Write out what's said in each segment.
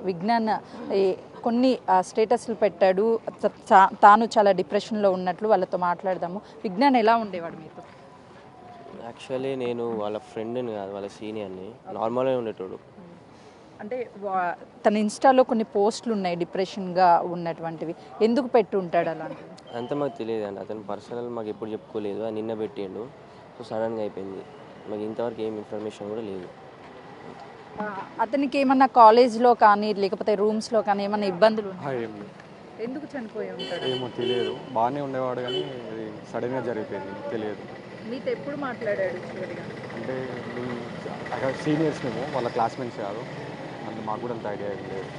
విజ్ఞాన్ కొన్ని స్టేటస్లు పెట్టాడు. తాను చాలా డిప్రెషన్లో ఉన్నట్లు వాళ్ళతో మాట్లాడదాము. విజ్ఞాన్ ఎలా ఉండేవాడు మీకు? యాక్చువల్లీ నేను వాళ్ళ ఫ్రెండ్ని కాదు, వాళ్ళ సీనియర్ని. నార్మల్గా ఉండేటోడు. అంటే తన ఇన్స్టాలో కొన్ని పోస్టులు ఉన్నాయి డిప్రెషన్గా ఉన్నటువంటివి. ఎందుకు పెట్టి ఉంటాడు అలాంటివి? అంతా మాకు తెలియదు అండి. అతను పర్సనల్ మాకు ఎప్పుడు చెప్పుకోలేదు. అది నిన్న పెట్టిండు. సో సడన్గా అయిపోయింది. మాకు ఇంతవరకు ఏం ఇన్ఫర్మేషన్ కూడా లేదు. అతనికి ఏమన్నా కాలేజ్లో కానీ లేకపోతే రూమ్స్లో కానీ ఏమన్నా ఇబ్బందులు ఎందుకు చనిపోయి ఉంటాడు? ఏమో తెలియదు. బాగానే ఉండేవాడు కానీ అది సడన్గా జరిగిపోయింది. తెలియదు. మీతో ఎప్పుడు మాట్లాడాడు? అంటే అక్కడ సీనియర్స్ మేము, వాళ్ళ క్లాస్మేట్స్ కాదు. అంటే మాకు కూడా అంత ఐడియా లేదు.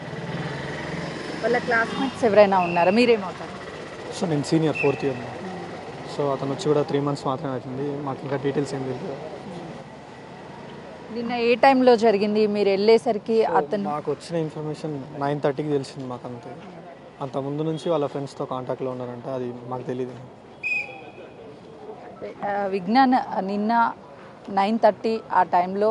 వాళ్ళ క్లాస్మేట్స్ ఎవరైనా ఉన్నారా? మీరేమవుతారు? సో నేను సీనియర్ 4th ఇయర్. సో అతను వచ్చి కూడా 3 months మాత్రమే అవుతుంది. మాకు ఇంకా డీటెయిల్స్ ఏం తెలియదు. నిన్న ఏ టైంలో జరిగింది? మీరు వెళ్ళేసరికి అతను మాకు వచ్చిన ఇన్ఫర్మేషన్ 9:30కి తెలిసింది మాకు. అంత ముందు నుంచి వాళ్ళ ఫ్రెండ్స్తో కాంటాక్ట్లో ఉన్నారంట. అది మాకు తెలియదు. విజ్ఞాన్ నిన్న 9:30 ఆ టైంలో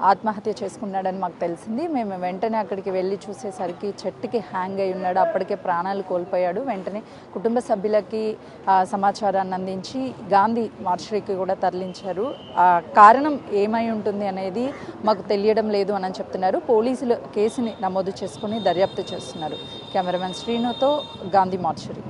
ఆత్మహత్య చేసుకున్నాడని మాకు తెలిసింది. మేము వెంటనే అక్కడికి వెళ్ళి చూసేసరికి చెట్టుకి హ్యాంగ్ అయి ఉన్నాడు. అప్పటికే ప్రాణాలు కోల్పోయాడు. వెంటనే కుటుంబ సభ్యులకి సమాచారాన్ని అందించి గాంధీ మార్చురీకి కూడా తరలించారు. కారణం ఏమై ఉంటుంది అనేది మాకు తెలియడం లేదు అని చెప్తున్నారు. పోలీసులు కేసుని నమోదు చేసుకుని దర్యాప్తు చేస్తున్నారు. కెమెరామెన్ శ్రీనుతో గాంధీ మార్చురీ.